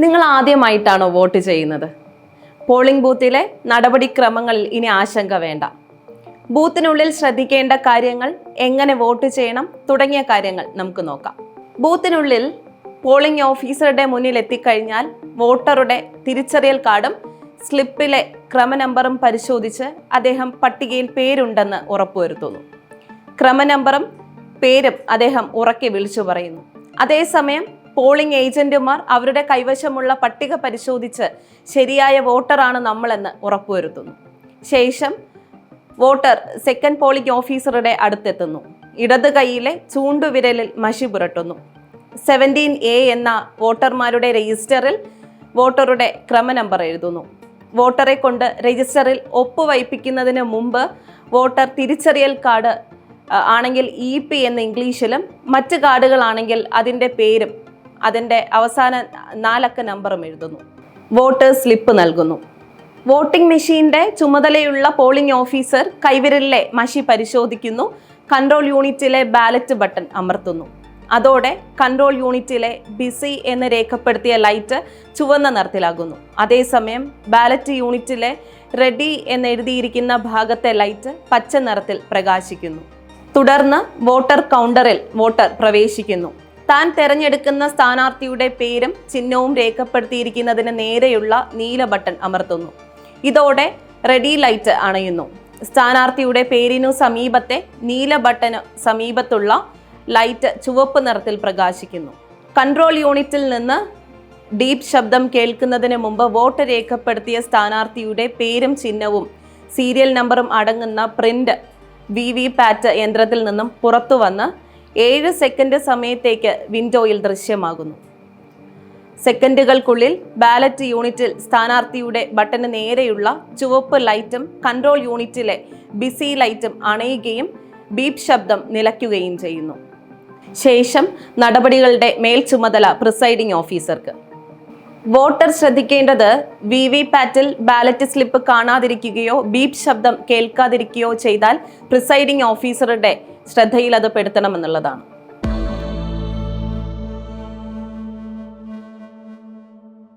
നിങ്ങൾ ആദ്യമായിട്ടാണോ വോട്ട് ചെയ്യുന്നത്? പോളിംഗ് ബൂത്തിലെ നടപടിക്രമങ്ങളിൽ ഇനി ആശങ്ക വേണ്ട. ബൂത്തിനുള്ളിൽ ശ്രദ്ധിക്കേണ്ട കാര്യങ്ങൾ, എങ്ങനെ വോട്ട് ചെയ്യണം തുടങ്ങിയ കാര്യങ്ങൾ നമുക്ക് നോക്കാം. ബൂത്തിനുള്ളിൽ പോളിംഗ് ഓഫീസറുടെ മുന്നിൽ എത്തിക്കഴിഞ്ഞാൽ വോട്ടറുടെ തിരിച്ചറിയൽ കാർഡും സ്ലിപ്പിലെ ക്രമനമ്പറും പരിശോധിച്ച് അദ്ദേഹം പട്ടികയിൽ പേരുണ്ടെന്ന് ഉറപ്പുവരുത്തുന്നു. ക്രമനമ്പറും പേരും അദ്ദേഹം ഉറക്കെ വിളിച്ചു പറയുന്നു. അതേസമയം പോളിംഗ് ഏജന്റുമാർ അവരുടെ കൈവശമുള്ള പട്ടിക പരിശോധിച്ച് ശരിയായ വോട്ടറാണ് നമ്മളെന്ന് ഉറപ്പുവരുത്തുന്നു. ശേഷം വോട്ടർ സെക്കൻഡ് പോളിംഗ് ഓഫീസറുടെ അടുത്തെത്തുന്നു. ഇടത് കൈയിലെ ചൂണ്ടുവിരലിൽ മഷി പുരട്ടുന്നു. 17A എന്ന വോട്ടർമാരുടെ രജിസ്റ്ററിൽ വോട്ടറുടെ ക്രമനമ്പർ എഴുതുന്നു. വോട്ടറെ കൊണ്ട് രജിസ്റ്ററിൽ ഒപ്പുവയ്പ്പിക്കുന്നതിന് മുമ്പ് വോട്ടർ തിരിച്ചറിയൽ കാർഡ് ആണെങ്കിൽ EP എന്ന ഇംഗ്ലീഷിലും മറ്റ് കാർഡുകളാണെങ്കിൽ അതിൻ്റെ പേരും അതിൻ്റെ അവസാന 4 അക്ക നമ്പറും എഴുതുന്നു. വോട്ടേഴ്സ് സ്ലിപ്പ് നൽകുന്നു. വോട്ടിംഗ് മെഷീൻ്റെ ചുമതലയുള്ള പോളിംഗ് ഓഫീസർ കൈവിരലിലെ മഷി പരിശോധിക്കുന്നു. കൺട്രോൾ യൂണിറ്റിലെ ബാലറ്റ് ബട്ടൺ അമർത്തുന്നു. അതോടെ കൺട്രോൾ യൂണിറ്റിലെ ബിസി എന്ന് രേഖപ്പെടുത്തിയ ലൈറ്റ് ചുവന്ന നിറത്തിലാകുന്നു. അതേസമയം ബാലറ്റ് യൂണിറ്റിലെ റെഡി എന്നെഴുതിയിരിക്കുന്ന ഭാഗത്തെ ലൈറ്റ് പച്ച നിറത്തിൽ പ്രകാശിക്കുന്നു. തുടർന്ന് വോട്ടർ കൗണ്ടറിൽ വോട്ടർ പ്രവേശിക്കുന്നു. താൻ തിരഞ്ഞെടുക്കുന്ന സ്ഥാനാർത്ഥിയുടെ പേരും ചിഹ്നവും രേഖപ്പെടുത്തിയിരിക്കുന്നതിന് നേരെയുള്ള നീല ബട്ടൺ അമർത്തുന്നു. ഇതോടെ റെഡി ലൈറ്റ് അണയുന്നു. സ്ഥാനാർത്ഥിയുടെ പേരിനു സമീപത്തെ നീല ബട്ടന് സമീപത്തുള്ള ലൈറ്റ് ചുവപ്പ് നിറത്തിൽ പ്രകാശിക്കുന്നു. കൺട്രോൾ യൂണിറ്റിൽ നിന്ന് ഡീപ് ശബ്ദം കേൾക്കുന്നതിന് മുമ്പ് വോട്ട് രേഖപ്പെടുത്തിയ സ്ഥാനാർത്ഥിയുടെ പേരും ചിഹ്നവും സീരിയൽ നമ്പറും അടങ്ങുന്ന പ്രിന്റ് VVPAT യന്ത്രത്തിൽ നിന്നും പുറത്തു വന്ന് 7 സെക്കൻഡ് സമയത്തേക്ക് വിൻഡോയിൽ ദൃശ്യമാകുന്നു. സെക്കൻഡുകൾക്കുള്ളിൽ ബാലറ്റ് യൂണിറ്റിൽ സ്ഥാനാർത്ഥിയുടെ ബട്ടന് നേരെയുള്ള ചുവപ്പ് ലൈറ്റും കൺട്രോൾ യൂണിറ്റിലെ ബിസി ലൈറ്റും അണയുകയും ബീപ് ശബ്ദം നിലയ്ക്കുകയും ചെയ്യുന്നു. ശേഷം നടപടികളുടെ മേൽ ചുമതല പ്രിസൈഡിംഗ് ഓഫീസർക്ക്. വോട്ടർ ശ്രദ്ധിക്കേണ്ടത് VVPATൽ ബാലറ്റ് സ്ലിപ്പ് കാണാതിരിക്കുകയോ ബീപ് ശബ്ദം കേൾക്കാതിരിക്കുകയോ ചെയ്താൽ പ്രിസൈഡിംഗ് ഓഫീസറുടെ ശ്രദ്ധയിൽ അത് പെടുത്തണമെന്നുള്ളതാണ്.